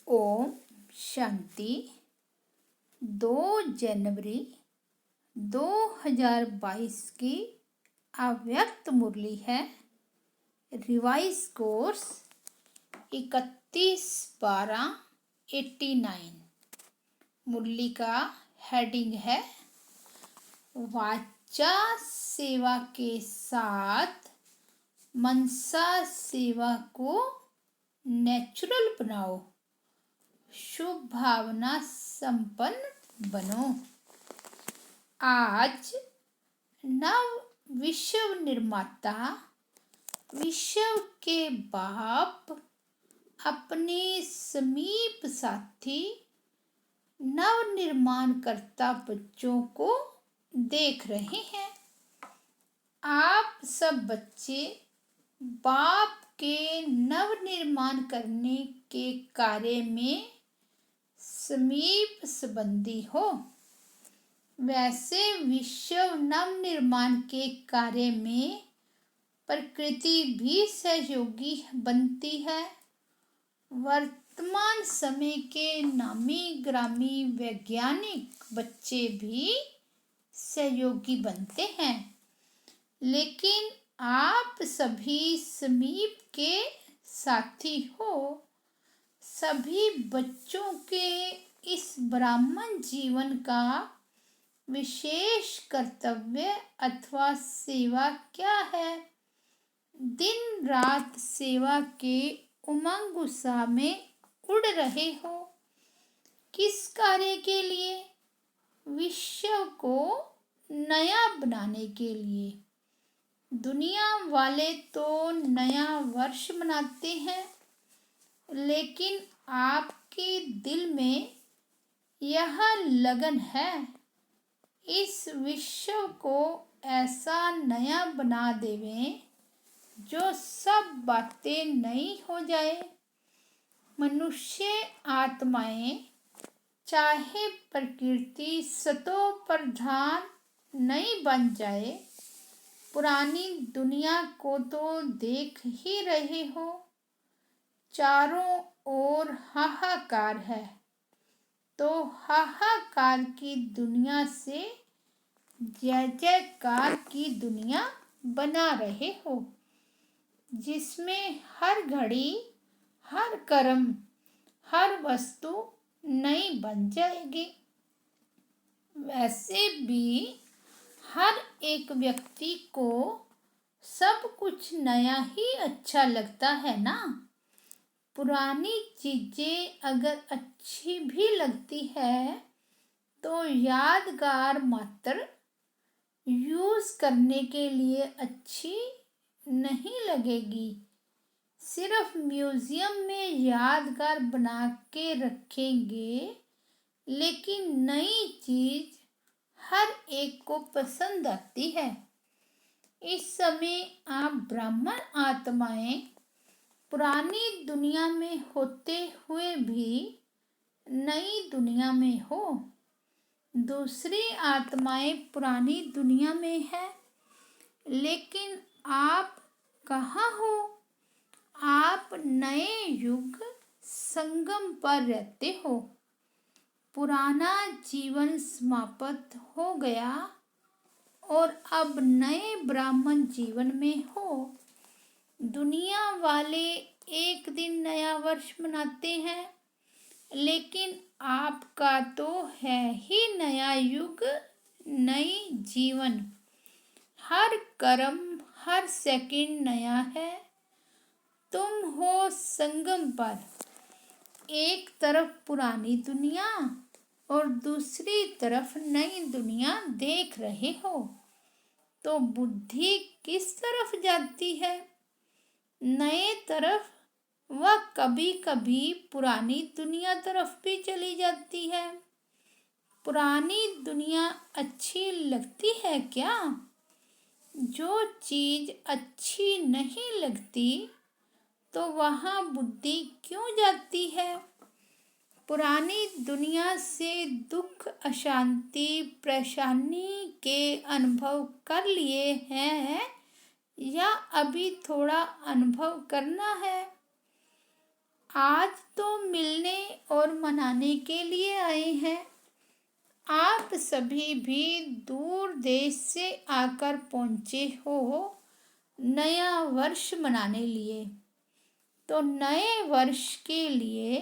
ओम शांति। 2 जनवरी 2022 की अव्यक्त मुरली है। Revise course 31/12/89। मुरली का हेडिंग है वाचा सेवा के साथ मनसा सेवा को नेचुरल बनाओ, शुभ भावना संपन्न बनो। आज नव विश्व निर्माता, विश्व के बाप अपने समीप साथी नव निर्माण करता बच्चों को देख रहे हैं। आप सब बच्चे बाप के नव निर्माण करने के कार्य में समीप संबंधी हो। वैसे विश्व नव निर्माण के कार्य में प्रकृति भी सहयोगी बनती है। वर्तमान समय के नामी ग्रामी वैज्ञानिक बच्चे भी सहयोगी बनते हैं, लेकिन आप सभी समीप के साथी हो। सभी बच्चों के इस ब्राह्मण जीवन का विशेष कर्तव्य अथवा सेवा क्या है? दिन रात सेवा के उमंग उत्साह में उड़ रहे हो। किस कार्य के लिए? विश्व को नया बनाने के लिए। दुनिया वाले तो नया वर्ष मनाते हैं, लेकिन आपके दिल में यह लगन है इस विश्व को ऐसा नया बना देवें जो सब बातें नई हो जाए। मनुष्य आत्माएं चाहे प्रकृति सतो प्रधान नई बन जाए, पुरानी दुनिया को तो देख ही रहे हो। चारों ओर हाहाकार है, तो हाहाकार की दुनिया से जय जयकार की दुनिया बना रहे हो, जिसमें हर घड़ी, हर कर्म, हर वस्तु नई बन जाएगी। वैसे भी हर एक व्यक्ति को सब कुछ नया ही अच्छा लगता है ना। पुरानी चीजें अगर अच्छी भी लगती है तो यादगार मात्र, यूज करने के लिए अच्छी नहीं लगेगी। सिर्फ म्यूजियम में यादगार बना के रखेंगे, लेकिन नई चीज हर एक को पसंद आती है। इस समय आप ब्राह्मण आत्माएं पुरानी दुनिया में होते हुए भी नई दुनिया में हो। दूसरी आत्माएं पुरानी दुनिया में है, लेकिन आप कहाँ हो? आप नए युग संगम पर रहते हो। पुराना जीवन समाप्त हो गया और अब नए ब्राह्मण जीवन में हो। दुनिया वाले एक दिन नया वर्ष मनाते हैं, लेकिन आपका तो है ही नया युग, नई जीवन। हर कर्म, हर सेकंड नया है। तुम हो संगम पर, एक तरफ पुरानी दुनिया और दूसरी तरफ नई दुनिया देख रहे हो, तो बुद्धि किस तरफ जाती है? नए तरफ, वह कभी कभी पुरानी दुनिया तरफ भी चली जाती है। पुरानी दुनिया अच्छी लगती है क्या? जो चीज अच्छी नहीं लगती तो वहाँ बुद्धि क्यों जाती है? पुरानी दुनिया से दुख, अशांति, परेशानी के अनुभव कर लिए हैं या अभी थोड़ा अनुभव करना है? आज तो मिलने मनाने के लिए आए हैं। आप सभी भी दूर देश से आकर पहुँचे हो नया वर्ष मनाने लिए। तो नए वर्ष के लिए,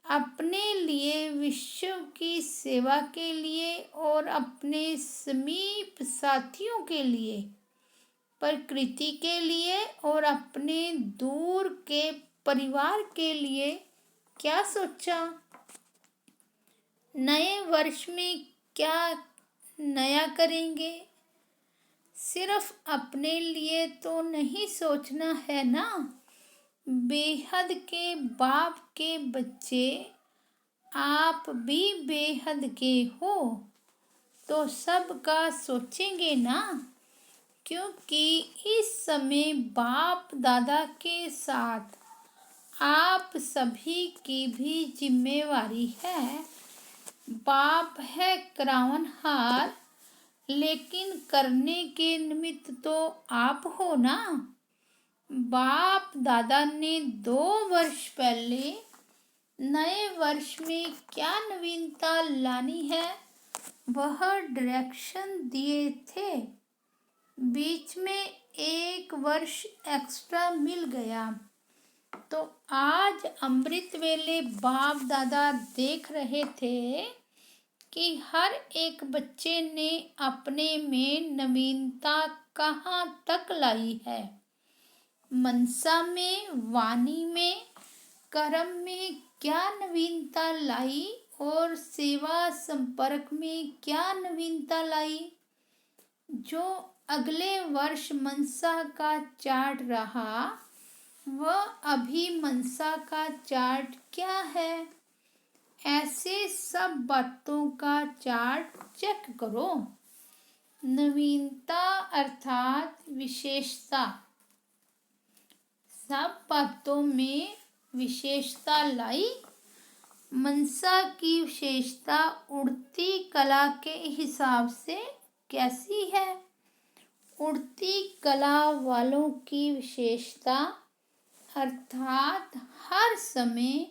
अपने लिए, विश्व की सेवा के लिए और अपने समीप साथियों के लिए, प्रकृति के लिए और अपने दूर के परिवार के लिए क्या सोचा? नए वर्ष में क्या नया करेंगे? सिर्फ अपने लिए तो नहीं सोचना है ना। बेहद के बाप के बच्चे, आप भी बेहद के हो, तो सबका सोचेंगे ना। क्योंकि इस समय बाप दादा के साथ आप सभी की भी जिम्मेवारी है। बाप है करावनहार, लेकिन करने के निमित्त तो आप हो ना। बाप दादा ने 2 वर्ष पहले नए वर्ष में क्या नवीनता लानी है, वह डायरेक्शन दिए थे। बीच में 1 वर्ष एक्स्ट्रा मिल गया। तो आज अमृत वेले बाप दादा देख रहे थे कि हर एक बच्चे ने अपने में नवीनता कहाँ तक लाई है। मनसा में, वाणी में, कर्म में क्या नवीनता लाई और सेवा संपर्क में क्या नवीनता लाई। जो अगले वर्ष मनसा का चार्ट रहा, वह अभी मनसा का चार्ट क्या है? ऐसे सब बातों का चार्ट चेक करो। नवीनता अर्थात विशेषता। सब बातों में विशेषता लाई। मनसा की विशेषता उड़ती कला के हिसाब से कैसी है? उड़ती कला वालों की विशेषता अर्थात हर समय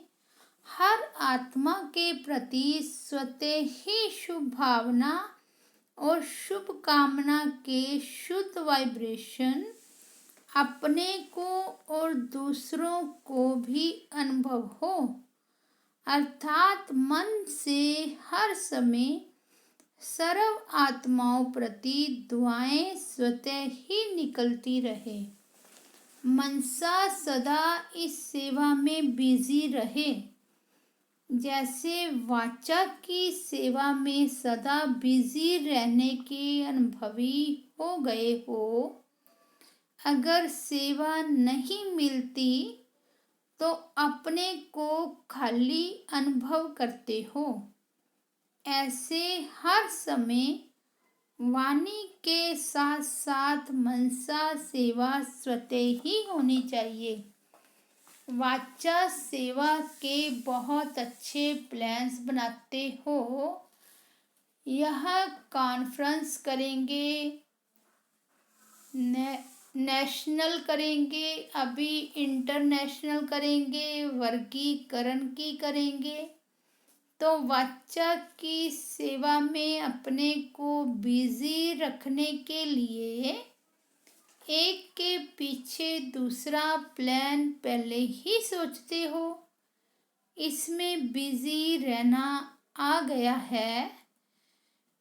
हर आत्मा के प्रति स्वतः ही शुभ भावना और शुभ कामना के शुद्ध वाइब्रेशन अपने को और दूसरों को भी अनुभव हो। अर्थात मन से हर समय सर्व आत्माओं प्रति दुआएं स्वतः ही निकलती रहे। मनसा सदा इस सेवा में बिजी रहे, जैसे वाचा की सेवा में सदा बिजी रहने के अनुभवी हो गए हो। अगर सेवा नहीं मिलती तो अपने को खाली अनुभव करते हो। ऐसे हर समय वाणी के साथ साथ मनसा सेवा स्वतः ही होनी चाहिए। वाचा सेवा के बहुत अच्छे प्लान्स बनाते हो। यह कॉन्फ्रेंस करेंगे, नेशनल करेंगे, अभी इंटरनेशनल करेंगे, वर्गीकरण की करेंगे। तो वाचा की सेवा में अपने को बिजी रखने के लिए एक के पीछे दूसरा प्लान पहले ही सोचते हो। इसमें बिजी रहना आ गया है।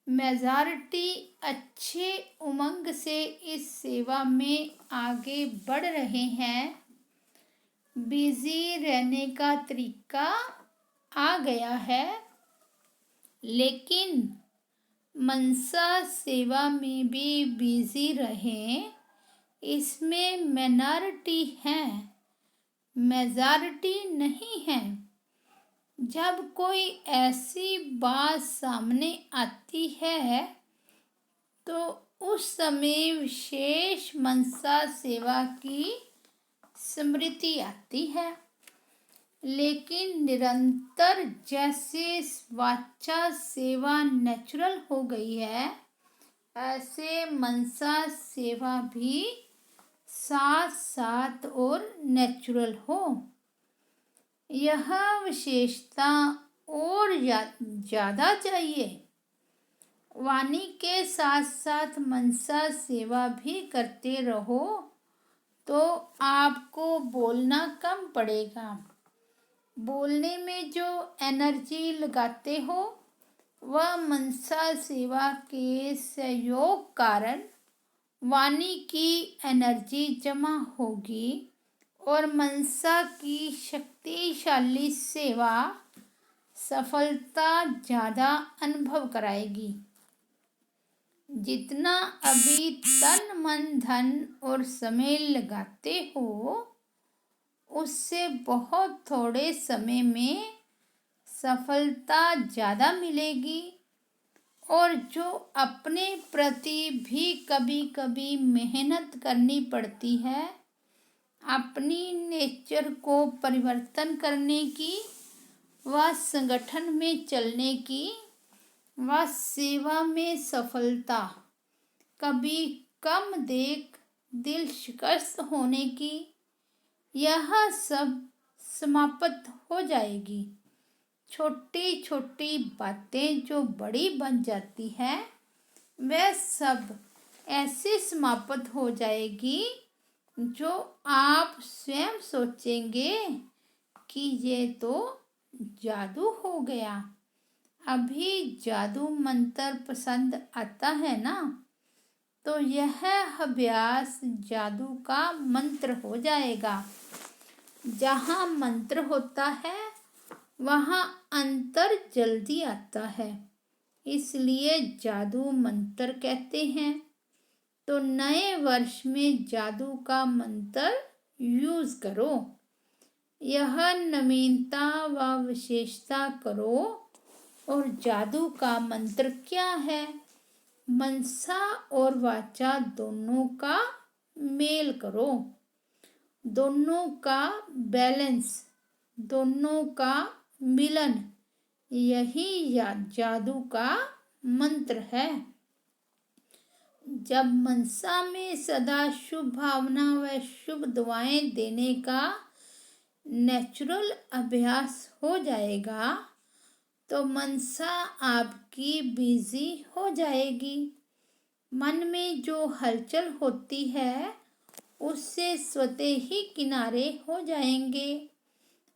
मेजॉरिटी अच्छे उमंग से इस सेवा में आगे बढ़ रहे हैं। बिजी रहने का तरीका आ गया है, लेकिन मनसा सेवा में भी बिजी रहें, इसमें माइनॉरिटी है, मेजॉरिटी नहीं है। जब कोई ऐसी बात सामने आती है तो उस समय विशेष मनसा सेवा की स्मृति आती है। लेकिन निरंतर जैसे वाचा सेवा नेचुरल हो गई है, ऐसे मनसा सेवा भी साथ साथ और नेचुरल हो। यह विशेषता और ज़्यादा चाहिए। वाणी के साथ साथ मनसा सेवा भी करते रहो तो आपको बोलना कम पड़ेगा। बोलने में जो एनर्जी लगाते हो वह मनसा सेवा के सहयोग कारण वाणी की एनर्जी जमा होगी और मनसा की शक्तिशाली सेवा सफलता ज़्यादा अनुभव कराएगी। जितना अभी तन मन धन और समय लगाते हो उससे बहुत थोड़े समय में सफलता ज़्यादा मिलेगी। और जो अपने प्रति भी कभी कभी मेहनत करनी पड़ती है अपनी नेचर को परिवर्तन करने की, व संगठन में चलने की, व सेवा में सफलता कभी कम देख दिल शिकस्त होने की, यह सब समाप्त हो जाएगी। छोटी छोटी बातें जो बड़ी बन जाती है वह सब ऐसे समाप्त हो जाएगी जो आप स्वयं सोचेंगे कि ये तो जादू हो गया। अभी जादू मंत्र पसंद आता है ना, तो यह अभ्यास जादू का मंत्र हो जाएगा। जहाँ मंत्र होता है वहाँ अंतर जल्दी आता है, इसलिए जादू मंत्र कहते हैं। तो नए वर्ष में जादू का मंत्र यूज करो। यह नवीनता व विशेषता करो। और जादू का मंत्र क्या है? मनसा और वाचा दोनों का मेल करो, दोनों का बैलेंस, दोनों का मिलन, यही जादू का मंत्र है। जब मनसा में सदा शुभ भावना व शुभ दुआएं देने का नेचुरल अभ्यास हो जाएगा तो मनसा आपकी बिजी हो जाएगी। मन में जो हलचल होती है उससे स्वतः ही किनारे हो जाएंगे।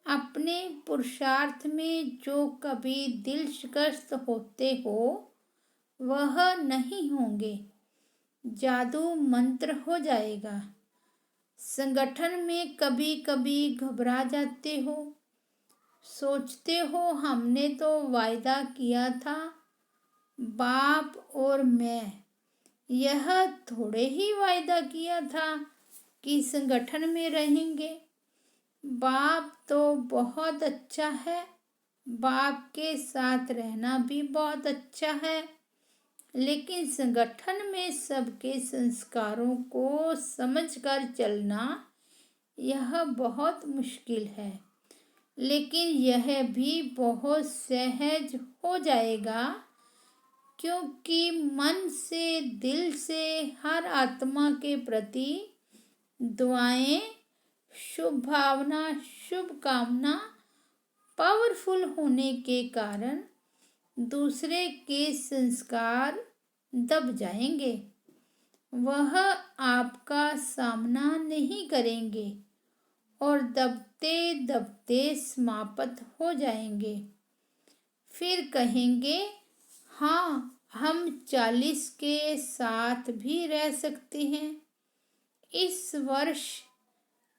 अपने पुरुषार्थ में जो कभी दिल शिकस्त होते हो वह नहीं होंगे। जादू मंत्र हो जाएगा। संगठन में कभी कभी घबरा जाते हो, सोचते हो हमने तो वायदा किया था बाप और मैं, यह थोड़े ही वायदा किया था कि संगठन में रहेंगे। बाप तो बहुत अच्छा है, बाप के साथ रहना भी बहुत अच्छा है, लेकिन संगठन में सबके संस्कारों को समझकर चलना यह बहुत मुश्किल है। लेकिन यह भी बहुत सहज हो जाएगा क्योंकि मन से दिल से हर आत्मा के प्रति दुआएं, शुभ भावना, शुभ कामना पावरफुल होने के कारण दूसरे के संस्कार दब जाएंगे। वह आपका सामना नहीं करेंगे और दबते दबते समाप्त हो जाएंगे। फिर कहेंगे हाँ हम 40 के साथ भी रह सकते हैं। इस वर्ष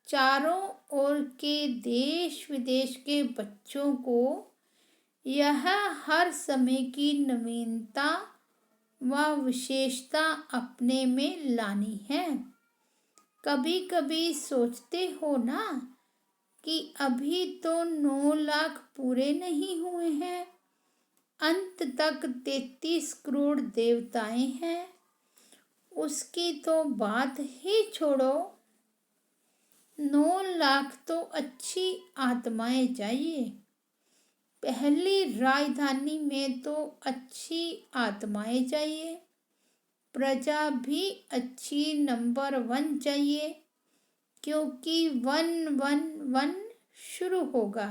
चारों ओर के देश विदेश के बच्चों को यह हर समय की नवीनता व विशेषता अपने में लानी है। कभी कभी सोचते हो ना कि अभी तो 9 लाख पूरे नहीं हुए हैं, अंत तक 33 करोड़ देवताएं हैं, उसकी तो बात ही छोड़ो। 9 लाख तो अच्छी आत्माएं चाहिए। पहली राजधानी में तो अच्छी आत्माएं चाहिए। प्रजा भी अच्छी नंबर 1 चाहिए क्योंकि 111 शुरू होगा।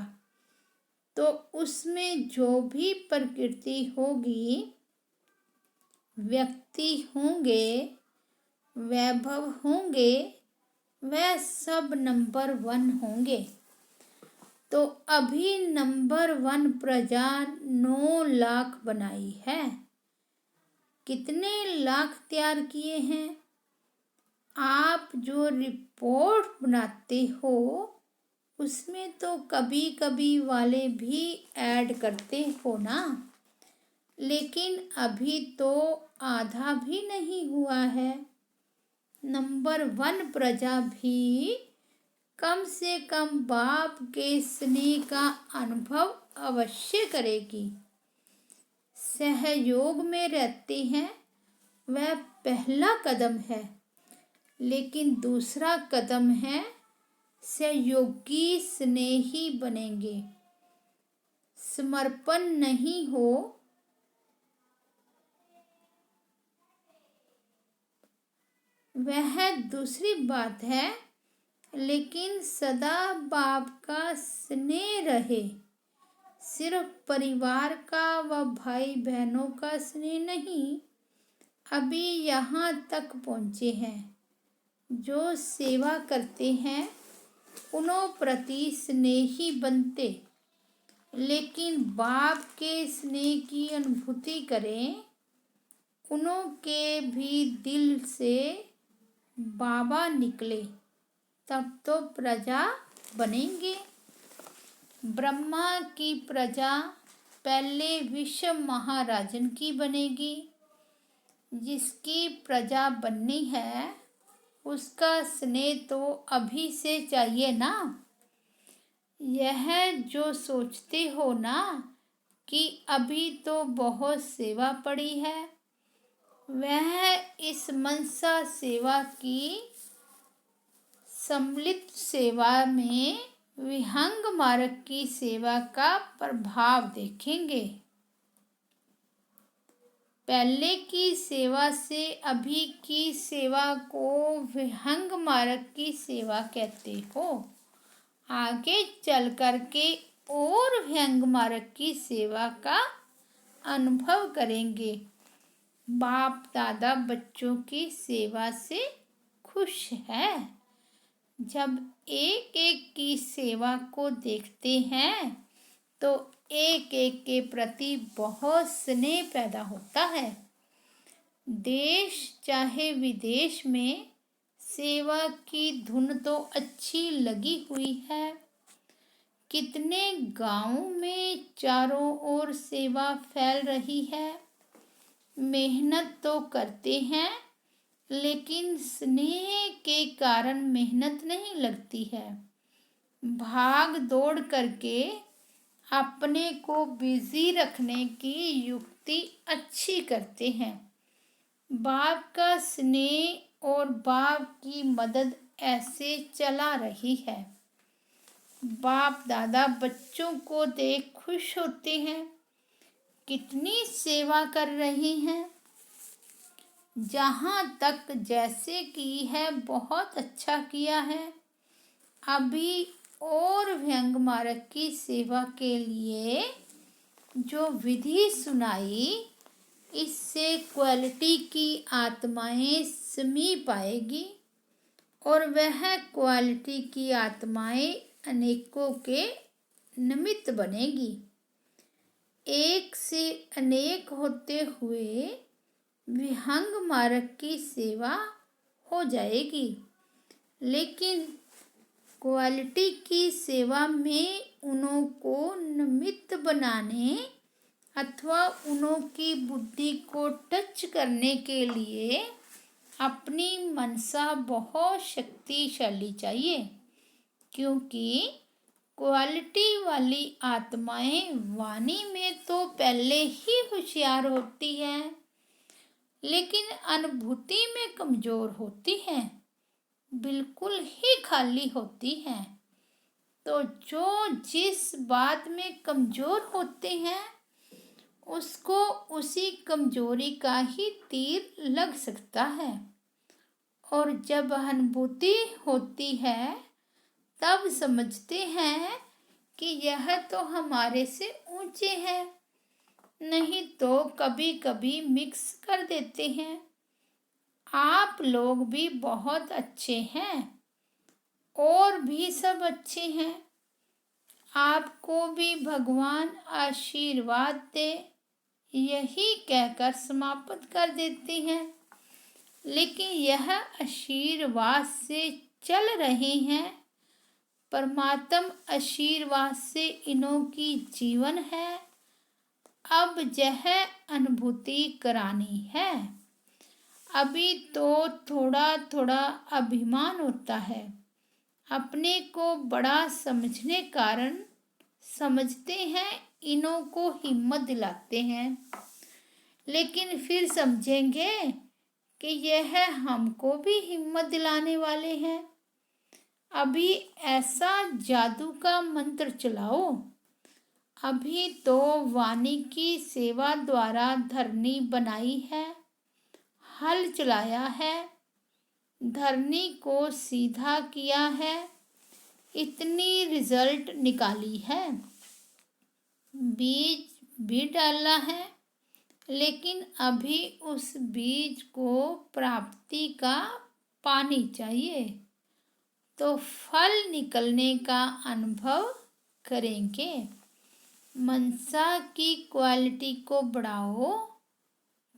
तो उसमें जो भी प्रकृति होगी, व्यक्ति होंगे, वैभव होंगे, वह सब नंबर 1 होंगे। तो अभी नंबर 1 प्रजा 9 लाख बनाई है। कितने लाख तैयार किए हैं? आप जो रिपोर्ट बनाते हो उसमें तो कभी कभी वाले भी ऐड करते हो ना, लेकिन अभी तो आधा भी नहीं हुआ है। नंबर 1 प्रजा भी कम से कम बाप के स्नेह का अनुभव अवश्य करेगी। सहयोग में रहते हैं, वह पहला कदम है। लेकिन दूसरा कदम है सहयोगी स्नेही बनेंगे। समर्पण नहीं हो, वह दूसरी बात है, लेकिन सदा बाप का स्नेह रहे। सिर्फ परिवार का व भाई बहनों का स्नेह नहीं। अभी यहाँ तक पहुँचे हैं, जो सेवा करते हैं उन्हों प्रति स्नेही बनते, लेकिन बाप के स्नेह की अनुभूति करें, उन्हों के भी दिल से बाबा निकले, तब तो प्रजा बनेंगे। ब्रह्मा की प्रजा पहले विश्व महाराजन की बनेगी। जिसकी प्रजा बननी है उसका स्नेह तो अभी से चाहिए ना। यह जो सोचते हो ना कि अभी तो बहुत सेवा पड़ी है, वह इस मनसा सेवा की सम्मिलित सेवा में विहंग मार्ग की सेवा का प्रभाव देखेंगे। पहले की सेवा से अभी की सेवा को विहंग मार्ग की सेवा कहते हो। आगे चल कर के और विहंग मार्ग की सेवा का अनुभव करेंगे। बाप दादा बच्चों की सेवा से खुश है। जब एक एक की सेवा को देखते हैं तो एक एक के प्रति बहुत स्नेह पैदा होता है। देश चाहे विदेश में सेवा की धुन तो अच्छी लगी हुई है। कितने गांवों में चारों ओर सेवा फैल रही है। मेहनत तो करते हैं, लेकिन स्नेह के कारण मेहनत नहीं लगती है। भाग दौड़ करके अपने को बिजी रखने की युक्ति अच्छी करते हैं। बाप का स्नेह और बाप की मदद ऐसे चला रही है। बाप दादा बच्चों को देख खुश होते हैं। कितनी सेवा कर रही हैं। जहाँ तक जैसे की है बहुत अच्छा किया है। अभी और व्यंग मार्ग की सेवा के लिए जो विधि सुनाई, इससे क्वालिटी की आत्माएं समीप आएगी और वह क्वालिटी की आत्माएं अनेकों के निमित्त बनेगी। एक से अनेक होते हुए विहंग मार्ग की सेवा हो जाएगी। लेकिन क्वालिटी की सेवा में उन्हों को निमित्त बनाने अथवा उन्हों की बुद्धि को टच करने के लिए अपनी मनसा बहुत शक्तिशाली चाहिए। क्योंकि क्वालिटी वाली आत्माएं वाणी में तो पहले ही होशियार होती हैं, लेकिन अनुभूति में कमजोर होती हैं, बिल्कुल ही खाली होती हैं। तो जो जिस बात में कमजोर होते हैं उसको उसी कमजोरी का ही तीर लग सकता है। और जब अनुभूति होती है तब समझते हैं कि यह तो हमारे से ऊंचे हैं, नहीं तो कभी कभी मिक्स कर देते हैं। आप लोग भी बहुत अच्छे हैं और भी सब अच्छे हैं। आपको भी भगवान आशीर्वाद दे, यही कहकर समाप्त कर देते हैं। लेकिन यह आशीर्वाद से चल रहे हैं, परमात्म आशीर्वाद से इन्हों की जीवन है। अब यह अनुभूति करानी है। अभी तो थोड़ा थोड़ा अभिमान होता है, अपने को बड़ा समझने कारण समझते हैं, इन्हों को हिम्मत दिलाते हैं। लेकिन फिर समझेंगे कि यह हमको भी हिम्मत दिलाने वाले हैं। अभी ऐसा जादू का मंत्र चलाओ। अभी तो वाणी की सेवा द्वारा धरनी बनाई है, हल चलाया है, धरनी को सीधा किया है, इतनी रिजल्ट निकाली है। बीज भी डाला है, लेकिन अभी उस बीज को प्राप्ति का पानी चाहिए, तो फल निकलने का अनुभव करेंगे। मनसा की क्वालिटी को बढ़ाओ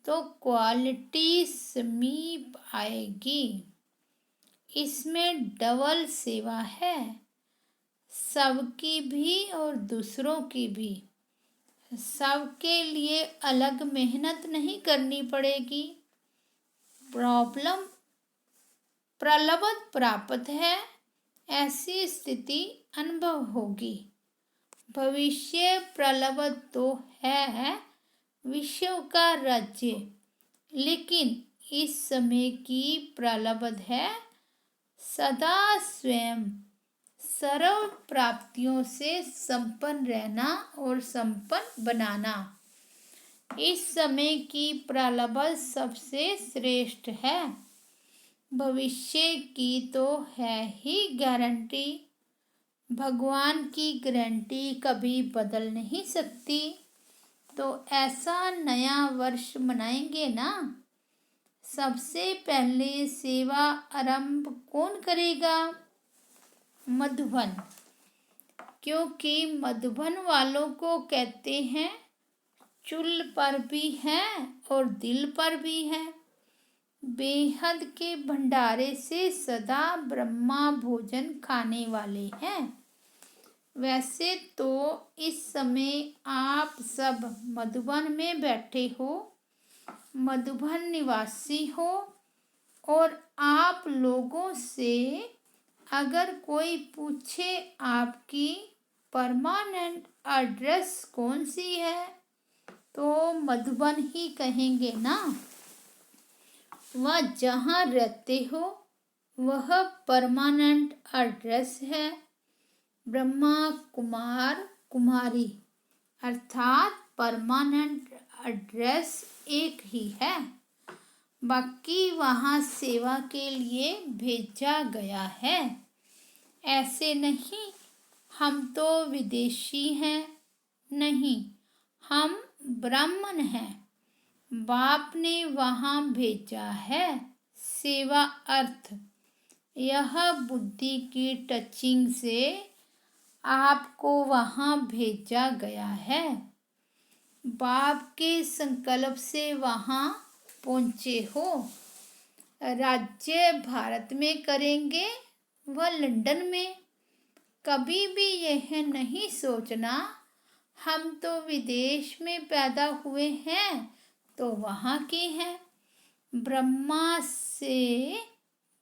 तो क्वालिटी समीप आएगी। इसमें डबल सेवा है, सबकी भी और दूसरों की भी। सबके लिए अलग मेहनत नहीं करनी पड़ेगी। प्रलब्ध प्राप्त है, ऐसी स्थिति अनुभव होगी। भविष्य प्रलब्ध तो है विश्व का राज्य, लेकिन इस समय की प्रलब्ध है सदा स्वयं सर्व प्राप्तियों से संपन्न रहना और संपन्न बनाना। इस समय की प्रलब्ध सबसे श्रेष्ठ है। भविष्य की तो है ही गारंटी। भगवान की गारंटी कभी बदल नहीं सकती। तो ऐसा नया वर्ष मनाएंगे ना। सबसे पहले सेवा आरंभ कौन करेगा? मधुबन, क्योंकि मधुबन वालों को कहते हैं चूल पर भी हैं और दिल पर भी हैं। बेहद के भंडारे से सदा ब्रह्मा भोजन खाने वाले हैं। वैसे तो इस समय आप सब मधुबन में बैठे हो, मधुबन निवासी हो, और आप लोगों से अगर कोई पूछे आपकी परमानेंट एड्रेस कौन सी है, तो मधुबन ही कहेंगे ना। वह जहाँ रहते हो वह परमानेंट एड्रेस है। ब्रह्मा कुमार कुमारी अर्थात परमानेंट एड्रेस एक ही है। बाकी वहाँ सेवा के लिए भेजा गया है। ऐसे नहीं हम तो विदेशी हैं, नहीं, हम ब्राह्मण हैं। बाप ने वहाँ भेजा है सेवा अर्थ। यह बुद्धि की टचिंग से आपको वहाँ भेजा गया है। बाप के संकल्प से वहाँ पहुँचे हो। राज्य भारत में करेंगे व लंदन में। कभी भी यह नहीं सोचना हम तो विदेश में पैदा हुए हैं तो वहाँ के हैं। ब्रह्मा से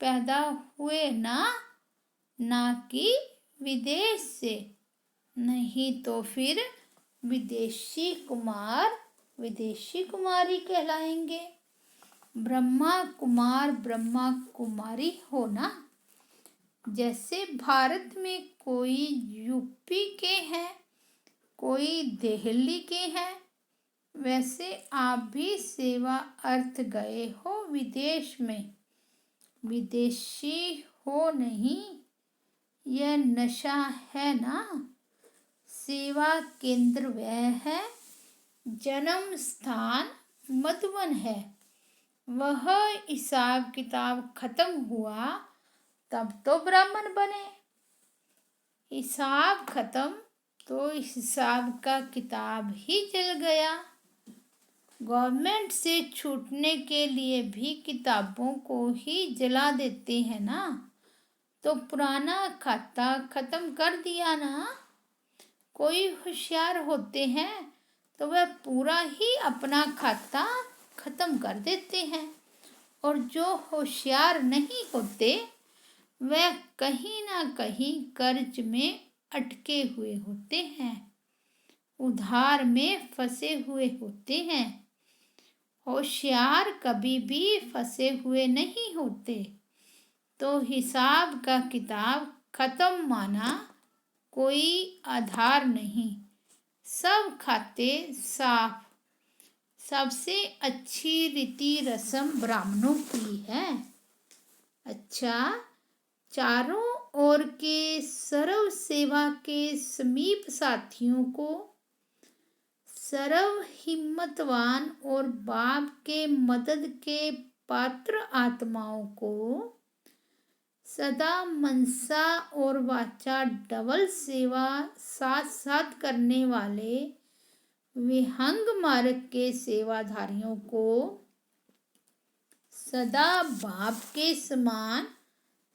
पैदा हुए ना कि विदेश से। नहीं तो फिर विदेशी कुमार विदेशी कुमारी कहलाएंगे। ब्रह्मा कुमार ब्रह्मा कुमारी होना। जैसे भारत में कोई यूपी के हैं, कोई दिल्ली के हैं, वैसे आप भी सेवा अर्थ गए हो विदेश में। विदेशी हो नहीं, यह नशा है ना। सेवा केंद्र वह है, जन्म स्थान मधुबन है। वह हिसाब किताब खत्म हुआ तब तो ब्राह्मण बने। हिसाब खत्म तो हिसाब का किताब ही जल गया। गवर्नमेंट से छूटने के लिए भी किताबों को ही जला देते हैं ना, तो पुराना खाता खत्म कर दिया ना। कोई होशियार होते हैं तो वह पूरा ही अपना खाता खत्म कर देते हैं, और जो होशियार नहीं होते वह कहीं ना कहीं कर्ज में अटके हुए होते हैं, उधार में फंसे हुए होते हैं। होशियार कभी भी फंसे हुए नहीं होते। तो हिसाब का किताब खत्म माना कोई आधार नहीं, सब खाते साफ। सबसे अच्छी रीति रस्म ब्राह्मणों की है। अच्छा, चारों ओर के सर्व सेवा के समीप साथियों को, सर्व हिम्मतवान और बाप के मदद के पात्र आत्माओं को, सदा मनसा और वाचा डबल सेवा साथ साथ करने वाले विहंग मार्ग के सेवाधारियों को, सदा बाप के समान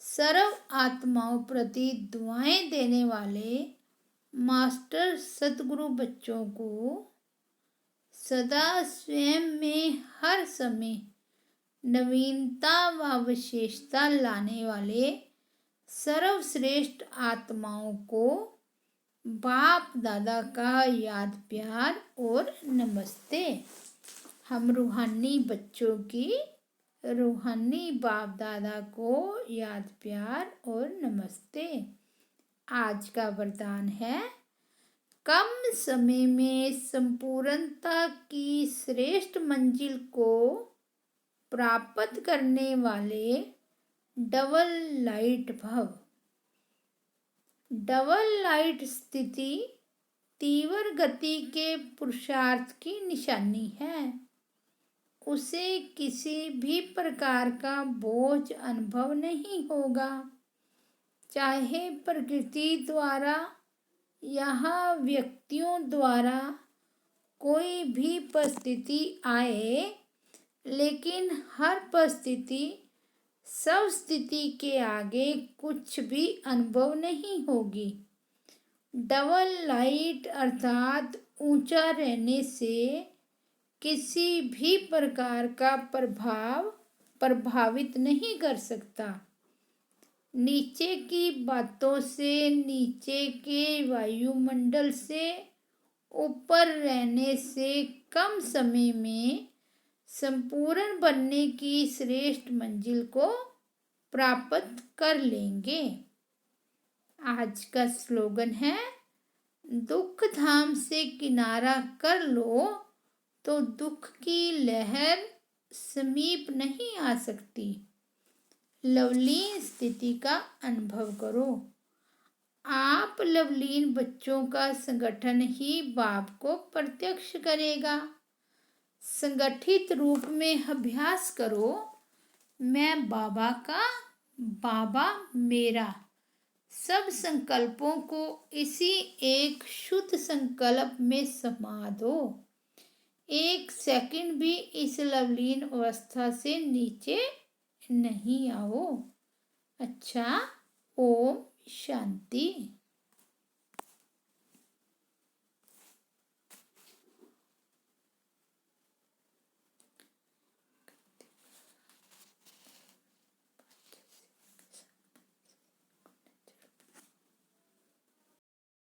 सर्व आत्माओं प्रति दुआएं देने वाले मास्टर सतगुरु बच्चों को, सदा स्वयं में हर समय नवीनता व विशेषता लाने वाले सर्वश्रेष्ठ आत्माओं को बाप दादा का याद प्यार और नमस्ते। हम रूहानी बच्चों की रूहानी बाप दादा को याद प्यार और नमस्ते। आज का वरदान है, कम समय में संपूर्णता की श्रेष्ठ मंजिल को प्राप्त करने वाले डबल लाइट भव। डबल लाइट स्थिति तीव्र गति के पुरुषार्थ की निशानी है। उसे किसी भी प्रकार का बोझ अनुभव नहीं होगा, चाहे प्रकृति द्वारा या व्यक्तियों द्वारा कोई भी परिस्थिति आए, लेकिन हर परिस्थिति सब स्थिति के आगे कुछ भी अनुभव नहीं होगी। डबल लाइट अर्थात ऊंचा रहने से किसी भी प्रकार का प्रभाव प्रभावित नहीं कर सकता। नीचे की बातों से, नीचे के वायुमंडल से ऊपर रहने से कम समय में संपूर्ण बनने की श्रेष्ठ मंजिल को प्राप्त कर लेंगे। आज का स्लोगन है, दुख धाम से किनारा कर लो तो दुख की लहर समीप नहीं आ सकती। लवलीन स्थिति का अनुभव करो। आप लवलीन बच्चों का संगठन ही बाप को प्रत्यक्ष करेगा। संगठित रूप में अभ्यास करो, मैं बाबा का, बाबा मेरा। सब संकल्पों को इसी एक शुद्ध संकल्प में समा दो। एक सेकंड भी इस लवलीन अवस्था से नीचे नहीं आओ। अच्छा, ओम शांति।